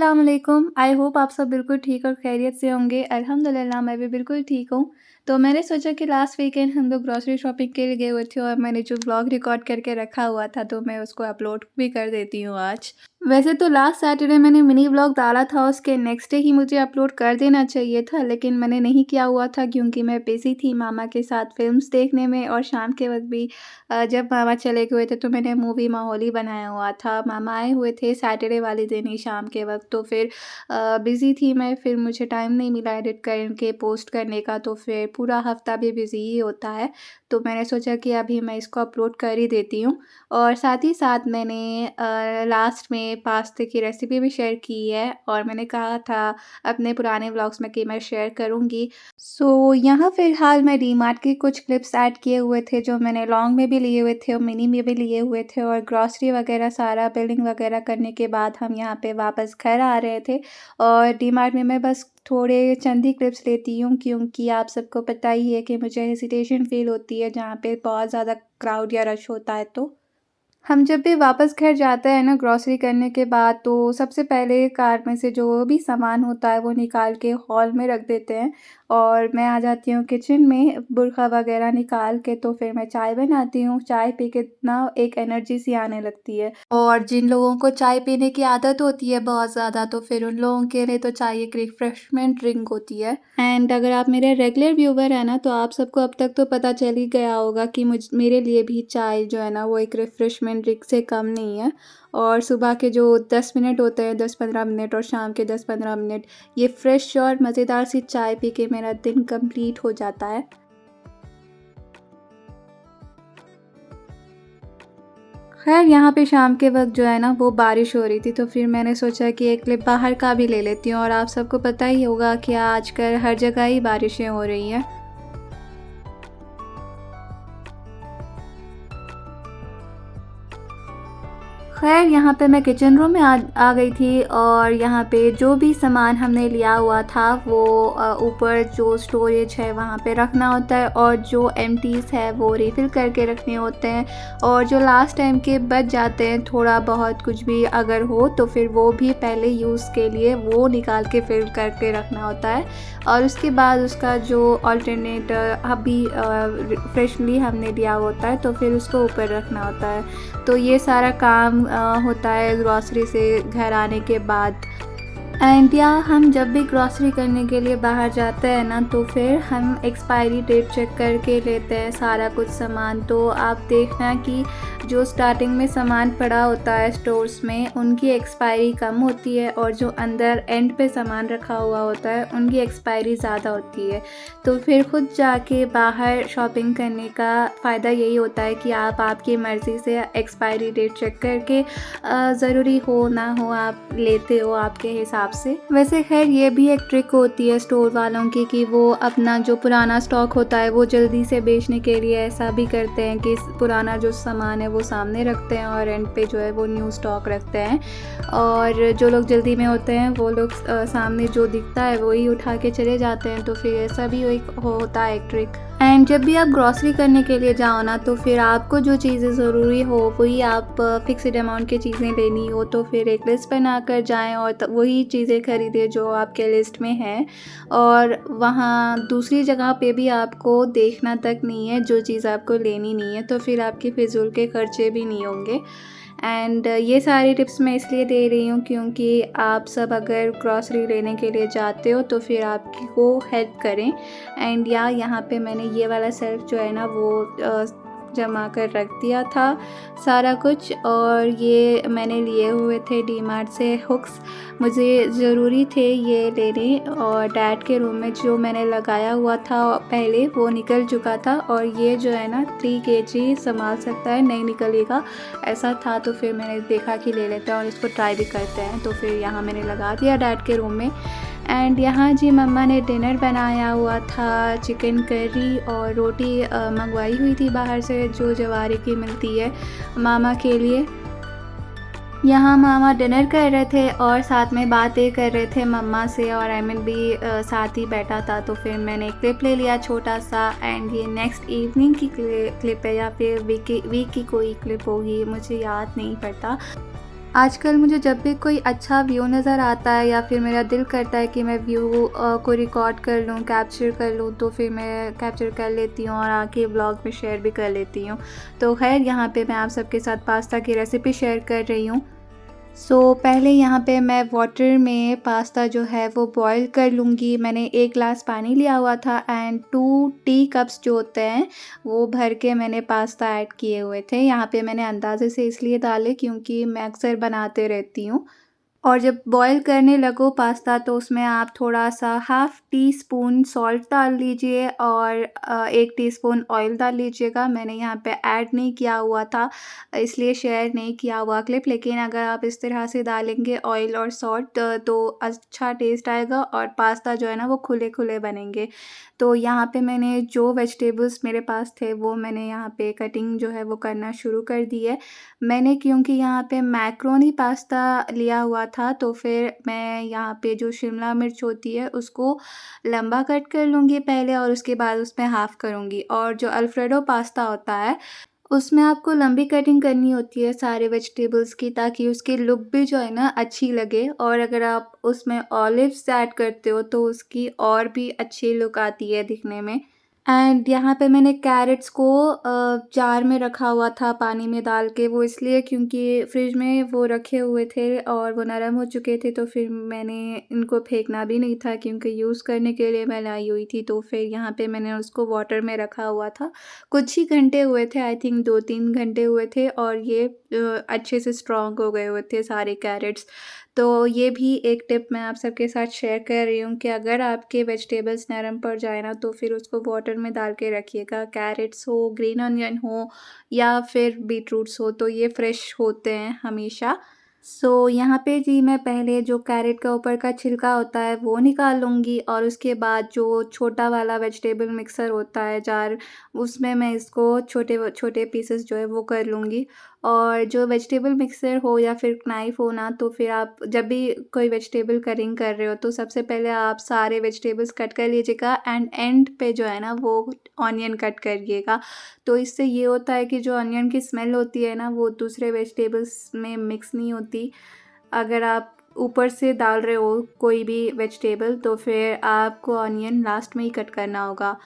अस्सलाम वालेकुम। I hope आप सब बिल्कुल ठीक और खैरियत से होंगे। अल्हम्दुलिल्लाह मैं भी बिल्कुल ठीक हूँ। तो मैंने सोचा कि लास्ट वीकेंड हम लोग ग्रॉसरी शॉपिंग के लिए गए हुए थे और मैंने जो व्लॉग रिकॉर्ड करके रखा हुआ था तो मैं उसको अपलोड भी कर देती हूँ आज। वैसे तो लास्ट सैटरडे मैंने मिनी व्लॉग डाला था, उसके नेक्स्ट डे ही मुझे अपलोड कर देना चाहिए था, लेकिन मैंने नहीं किया हुआ था क्योंकि मैं बिज़ी थी मामा के साथ फ़िल्म्स देखने में। और शाम के वक़्त भी जब मामा चले गए थे तो मैंने मूवी माहौल ही बनाया हुआ था। मामा आए हुए थे सैटरडे वाले दिन ही शाम के वक़्त, तो फिर बिज़ी थी मैं, फिर मुझे टाइम नहीं मिला एडिट करके पोस्ट करने का, तो फिर पूरा हफ़्ता भी बिज़ी ही होता है। तो मैंने सोचा कि अभी मैं इसको अपलोड कर ही देती हूँ। और साथ ही साथ मैंने लास्ट में पास्ते की रेसिपी भी शेयर की है और मैंने कहा था अपने पुराने व्लॉग्स में कि मैं शेयर करूँगी। सो यहाँ फ़िलहाल मैं डीमार्ट के कुछ क्लिप्स ऐड किए हुए थे जो मैंने लॉन्ग में भी लिए हुए थे और मिनी में भी लिए हुए थे, और ग्रॉसरी वगैरह सारा बिलिंग वगैरह करने के बाद हम यहाँ पे वापस घर आ रहे थे। और डीमार्ट में मैं बस थोड़े चंद ही क्लिप्स लेती हूँ क्योंकि आप सबको पता ही है कि मुझे हेसिटेशन फ़ील होती है जहाँ पे बहुत ज़्यादा क्राउड या रश होता है। तो हम जब भी वापस घर जाते हैं ना ग्रॉसरी करने के बाद, तो सबसे पहले कार में से जो भी सामान होता है वो निकाल के हॉल में रख देते हैं और मैं आ जाती हूँ किचन में बुरखा वगैरह निकाल के। तो फिर मैं चाय बनाती हूँ, चाय पी के ना एक एनर्जी सी आने लगती है। और जिन लोगों को चाय पीने की आदत होती है बहुत ज़्यादा, तो फिर उन लोगों के लिए तो चाय एक रिफ्रेशमेंट ड्रिंक होती है। एंड अगर आप मेरे रेगुलर व्यूवर हैं ना, तो आप सबको अब तक तो पता चल ही गया होगा कि मेरे लिए भी चाय जो है ना वो एक रिफ्रेशमेंट ड्रिंक से कम नहीं है। और सुबह के जो 10 मिनट होते हैं, 10-15 मिनट, और शाम के 10-15 मिनट, ये फ्रेश और मज़ेदार सी चाय पी के मेरा दिन कंप्लीट हो जाता है। खैर यहाँ पे शाम के वक़्त जो है ना वो बारिश हो रही थी, तो फिर मैंने सोचा कि एक क्लिप बाहर का भी ले लेती हूँ। और आप सबको पता ही होगा कि आजकल हर जगह ही बारिशें हो रही हैं। खैर यहाँ पे मैं किचन रूम में आ गई थी और यहाँ पे जो भी सामान हमने लिया हुआ था वो ऊपर जो स्टोरेज है वहाँ पे रखना होता है, और जो एम्प्टीज़ है वो रिफ़िल करके रखने होते हैं। और जो लास्ट टाइम के बच जाते हैं थोड़ा बहुत कुछ भी अगर हो, तो फिर वो भी पहले यूज़ के लिए वो निकाल के फिल करके रखना होता है। और उसके बाद उसका जो अल्टरनेट अभी फ्रेशली हमने लिया होता है तो फिर उसको ऊपर रखना होता है। तो ये सारा काम होता है ग्रॉसरी से घर आने के बाद। एंड या हम जब भी ग्रॉसरी करने के लिए बाहर जाते हैं ना, तो फिर हम एक्सपायरी डेट चेक करके लेते हैं सारा कुछ सामान। तो आप देखना कि जो स्टार्टिंग में सामान पड़ा होता है स्टोर्स में उनकी एक्सपायरी कम होती है, और जो अंदर एंड पे सामान रखा हुआ होता है उनकी एक्सपायरी ज़्यादा होती है। तो फिर खुद जाके बाहर शॉपिंग करने का फ़ायदा यही होता है कि आप आपकी मर्ज़ी से एक्सपायरी डेट चेक करके ज़रूरी हो ना हो आप लेते हो आपके हिसाब से। वैसे खैर ये भी एक ट्रिक होती है स्टोर वालों की कि वो अपना जो पुराना स्टॉक होता है वो जल्दी से बेचने के लिए ऐसा भी करते हैं कि पुराना जो सामान है वो सामने रखते हैं और एंड पे जो है वो न्यू स्टॉक रखते हैं। और जो लोग जल्दी में होते हैं वो लोग सामने जो दिखता है वही उठा के चले जाते हैं। तो फिर ऐसा भी एक होता है एक ट्रिक। एंड जब भी आप ग्रॉसरी करने के लिए जाओ ना, तो फिर आपको जो चीज़ें ज़रूरी हो वही आप फिक्स्ड अमाउंट की चीज़ें लेनी हो तो फिर एक लिस्ट बना कर जाएँ और वही चीज़ें खरीदें जो आपके लिस्ट में हैं। और वहाँ दूसरी जगह पे भी आपको देखना तक नहीं है जो चीज़ आपको लेनी नहीं है, तो फिर आपके फिजूल के खर्चे भी नहीं होंगे। एंड ये सारी टिप्स मैं इसलिए दे रही हूँ क्योंकि आप सब अगर ग्रॉसरी लेने के लिए जाते हो तो फिर आपको हेल्प करें। एंड या यहाँ पे मैंने ये वाला सेल्फ जो है ना वो जमा कर रख दिया था सारा कुछ। और ये मैंने लिए हुए थे डीमार्ट से हुक्स, मुझे ज़रूरी थे ये लेने। और डैड के रूम में जो मैंने लगाया हुआ था पहले वो निकल चुका था, और ये जो है ना 3 kg संभाल सकता है, नहीं निकलेगा ऐसा था। तो फिर मैंने देखा कि ले लेते हैं और इसको ट्राई भी करते हैं, तो फिर यहाँ मैंने लगा दिया डैड के रूम में। एंड यहाँ जी मम्मा ने डिनर बनाया हुआ था, चिकन करी और रोटी मंगवाई हुई थी बाहर से जो जवारे की मिलती है मामा के लिए। यहाँ मामा डिनर कर रहे थे और साथ में बातें कर रहे थे मम्मा से, और एमन भी साथ ही बैठा था। तो फिर मैंने एक क्लिप ले लिया छोटा सा। एंड ये नेक्स्ट इवनिंग की क्लिप है या फिर वीक की कोई क्लिप होगी, मुझे याद नहीं पड़ता। आजकल मुझे जब भी कोई अच्छा व्यू नज़र आता है या फिर मेरा दिल करता है कि मैं व्यू को रिकॉर्ड कर लूँ, कैप्चर कर लूँ, तो फिर मैं कैप्चर कर लेती हूँ और आके व्लॉग में शेयर भी कर लेती हूँ। तो ख़ैर यहाँ पे मैं आप सबके साथ पास्ता की रेसिपी शेयर कर रही हूँ। पहले यहाँ पे मैं वाटर में पास्ता जो है वो बॉईल कर लूँगी। मैंने 1 ग्लास पानी लिया हुआ था एंड 2 टी कप्स जो होते हैं वो भर के मैंने पास्ता ऐड किए हुए थे। यहाँ पे मैंने अंदाज़े से इसलिए डाले क्योंकि मैं अक्सर बनाते रहती हूँ। और जब बॉयल करने लगो पास्ता तो उसमें आप थोड़ा-सा हाफ़ टी स्पून सॉल्ट डाल लीजिए और 1 टीस्पून ऑयल डाल लीजिएगा। मैंने यहाँ पे ऐड नहीं किया हुआ था, इसलिए शेयर नहीं किया हुआ क्लिप, लेकिन अगर आप इस तरह से डालेंगे ऑयल और सॉल्ट तो अच्छा टेस्ट आएगा और पास्ता जो है ना वो खुले-खुले बनेंगे। तो यहाँ पे मैंने जो वेजिटेबल्स मेरे पास थे वो मैंने यहाँ पे कटिंग जो है वो करना शुरू कर दी है। मैंने क्योंकि यहाँ पे मैक्रोनी पास्ता लिया हुआ था तो फिर मैं यहाँ पे जो शिमला मिर्च होती है उसको लंबा कट कर लूँगी पहले और उसके बाद उसमें हाफ़ करूँगी। और जो अल्फ्रेडो पास्ता होता है उसमें आपको लंबी कटिंग करनी होती है सारे वेजिटेबल्स की, ताकि उसकी लुक भी जो है ना अच्छी लगे, और अगर आप उसमें ऑलिव्स ऐड करते हो तो उसकी और भी अच्छी लुक आती है दिखने में। एंड यहाँ पे मैंने कैरेट्स को जार में रखा हुआ था पानी में डाल के, वो इसलिए क्योंकि फ्रिज में वो रखे हुए थे और वो नरम हो चुके थे, तो फिर मैंने इनको फेंकना भी नहीं था क्योंकि यूज़ करने के लिए मैं लाई हुई थी। तो फिर यहाँ पे मैंने उसको वाटर में रखा हुआ था। कुछ ही घंटे हुए थे, आई थिंक 2-3 घंटे हुए थे, और ये अच्छे से स्ट्रॉन्ग हो गए हुए थे सारे कैरेट्स। तो ये भी एक टिप मैं आप सबके साथ शेयर कर रही हूँ कि अगर आपके वेजिटेबल्स नरम पड़ जाए ना तो फिर उसको वाटर में डाल के रखिएगा। कैरेट्स हो, ग्रीन अनियन हो या फिर बीटरूट्स हो, तो ये फ्रेश होते हैं हमेशा। यहाँ पे जी मैं पहले जो कैरेट का ऊपर का छिलका होता है वो निकाल लूँगी और उसके बाद जो छोटा वाला वेजिटेबल मिक्सर होता है जार, उसमें मैं इसको छोटे पीसेस जो है वो कर लूँगी। और जो वेजिटेबल मिक्सर हो या फिर नाइफ़ हो ना, तो फिर आप जब भी कोई वेजिटेबल कटिंग कर रहे हो तो सबसे पहले आप सारे वेजिटेबल्स कट कर लीजिएगा एंड एंड पे जो है ना वो ऑनियन कट करिएगा। तो इससे ये होता है कि जो अनियन की स्मेल होती है ना वो दूसरे वेजिटेबल्स में मिक्स नहीं होती। अगर आप ऊपर से डाल रहे हो कोई भी वेजिटेबल तो फिर आपको अनियन लास्ट में ही कट करना होगा।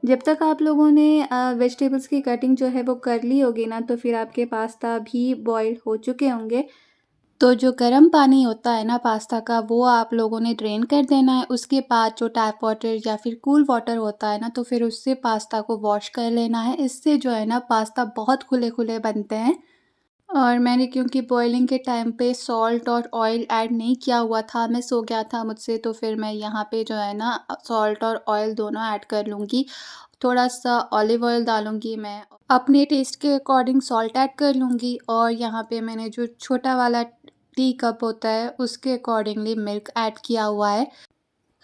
जब तक आप लोगों ने वेजिटेबल्स की कटिंग जो है वो कर ली होगी ना, तो फिर आपके पास्ता भी बॉयल हो चुके होंगे। तो जो गर्म पानी होता है ना पास्ता का, वो आप लोगों ने ड्रेन कर देना है। उसके बाद जो टैप वाटर या फिर कूल वाटर होता है ना, तो फिर उससे पास्ता को वॉश कर लेना है। इससे जो है ना पास्ता बहुत खुले-खुले बनते हैं। और मैंने क्योंकि बॉइलिंग के टाइम पे सॉल्ट और ऑयल ऐड नहीं किया हुआ था, मिस हो गया था मुझसे, तो फिर मैं यहाँ पे जो है ना सॉल्ट और ऑयल दोनों ऐड कर लूँगी। थोड़ा-सा ऑलिव ऑयल डालूँगी मैं, अपने टेस्ट के अकॉर्डिंग सॉल्ट ऐड कर लूँगी और यहाँ पे मैंने जो छोटा वाला टी कप होता है, उसके अकॉर्डिंगली मिल्क ऐड किया हुआ है।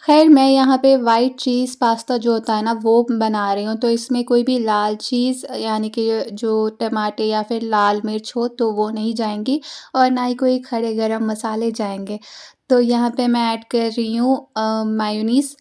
ख़ैर मैं यहाँ पे व्हाइट चीज़ पास्ता जो होता है ना वो बना रही हूँ, तो इसमें कोई भी लाल चीज़ यानी कि जो टमाटर या फिर लाल मिर्च हो तो वो नहीं जाएँगी और ना ही कोई खड़े गरम मसाले जाएँगे। तो यहाँ पे मैं ऐड कर रही हूँ मायोनीज़।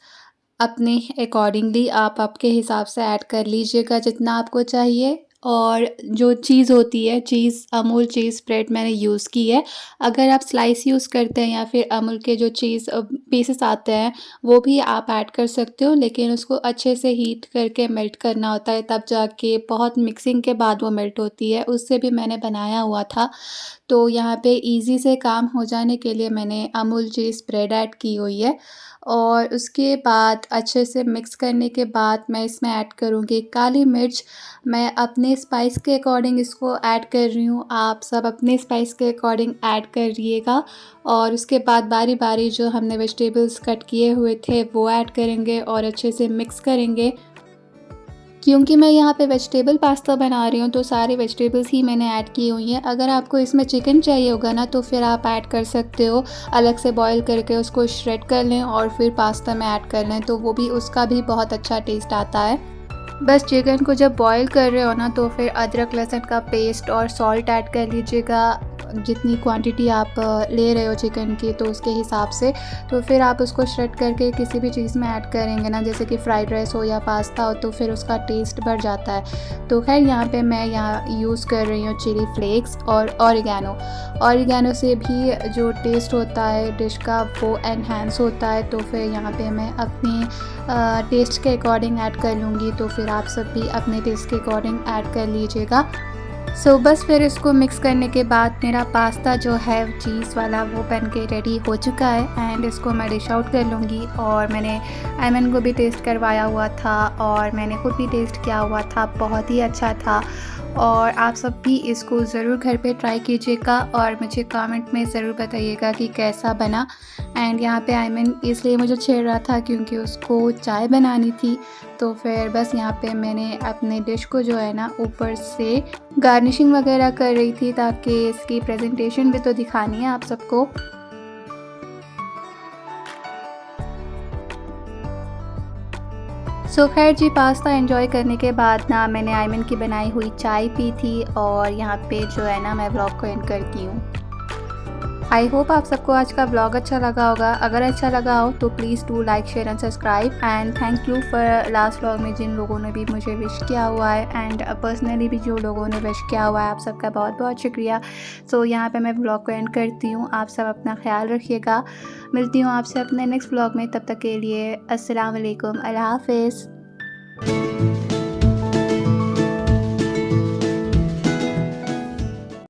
अपने अकॉर्डिंगली आप आपके हिसाब से ऐड कर लीजिएगा जितना आपको चाहिए। और जो चीज़ होती है, चीज़ अमूल चीज़ स्प्रेड मैंने यूज़ की है। अगर आप स्लाइस यूज़ करते हैं या फिर अमूल के जो चीज़ पीसेस आते हैं, वो भी आप ऐड कर सकते हो, लेकिन उसको अच्छे से हीट करके मेल्ट करना होता है, तब जाके बहुत मिक्सिंग के बाद वो मेल्ट होती है। उससे भी मैंने बनाया हुआ था। तो यहाँ पे ईज़ी से काम हो जाने के लिए मैंने अमूल चीज़ स्प्रेड ऐड की हुई है। और उसके बाद अच्छे से मिक्स करने के बाद मैं इसमें ऐड करूँगी काली मिर्च। मैं अपने स्पाइस के अकॉर्डिंग इसको ऐड कर रही हूँ, आप सब अपने स्पाइस के अकॉर्डिंग ऐड करिएगा। और उसके बाद बारी-बारी जो हमने वेजिटेबल्स कट किए हुए थे वो ऐड करेंगे और अच्छे से मिक्स करेंगे। क्योंकि मैं यहाँ पे वेजिटेबल पास्ता बना रही हूँ, तो सारी वेजिटेबल्स ही मैंने ऐड की हुई हैं। अगर आपको इसमें चिकन चाहिए होगा ना, तो फिर आप ऐड कर सकते हो। अलग से बॉयल करके उसको श्रेड कर लें और फिर पास्ता में ऐड कर लें, तो वो भी उसका भी बहुत अच्छा टेस्ट आता है। बस चिकन को जब बॉयल कर रहे हो ना, तो फिर अदरक लहसुन का पेस्ट और सॉल्ट ऐड कर लीजिएगा। जितनी क्वांटिटी आप ले रहे हो चिकन की, तो उसके हिसाब से। तो फिर आप उसको श्रेड करके किसी भी चीज़ में ऐड करेंगे ना, जैसे कि फ्राइड राइस हो या पास्ता हो, तो फिर उसका टेस्ट बढ़ जाता है। तो ख़ैर यहाँ पे मैं यहाँ यूज़ कर रही हूँ चिली फ्लेक्स और ऑरिगैनो। ऑरिगैनो से भी जो टेस्ट होता है डिश का, वो एनहांस होता है। तो फिर यहाँ पे मैं अपनी टेस्ट के अकॉर्डिंग ऐड कर लूँगी, तो फिर आप सब भी अपने टेस्ट के अकॉर्डिंग ऐड कर लीजिएगा। बस फिर इसको मिक्स करने के बाद मेरा पास्ता जो है चीज़ वाला वो बन के रेडी हो चुका है एंड इसको मैं डिश आउट कर लूँगी। और मैंने अयमन को भी टेस्ट करवाया हुआ था और मैंने खुद भी टेस्ट किया हुआ था, बहुत ही अच्छा था। और आप सब भी इसको ज़रूर घर पे ट्राई कीजिएगा और मुझे कमेंट में ज़रूर बताइएगा कि कैसा बना। एंड यहाँ पे अयमन इसलिए मुझे छेड़ रहा था क्योंकि उसको चाय बनानी थी, तो फिर बस यहाँ पे मैंने अपने डिश को जो है ना ऊपर से गार्निशिंग वगैरह कर रही थी, ताकि इसकी प्रेजेंटेशन भी तो दिखानी है आप सबको। खैर जी, पास्ता एंजॉय करने के बाद ना मैंने अयमन की बनाई हुई चाय पी थी और यहाँ पे जो है ना मैं व्लॉग को एंड करती हूँ। आई होप आप सबको आज का व्लॉग अच्छा लगा होगा। अगर अच्छा लगा हो तो please do like share and subscribe. And thank you for last vlog में जिन लोगों ने भी मुझे विश किया हुआ है एंड पर्सनली भी जो लोगों ने विश किया हुआ है, आप सबका बहुत बहुत शुक्रिया। यहाँ पे मैं व्लॉग को एंड करती हूँ। आप सब अपना ख्याल रखिएगा। मिलती हूँ आपसे अपने नेक्स्ट व्लॉग में, तब तक के लिए अस्सलाम वालेकुम, अल्लाह हाफ़िज़।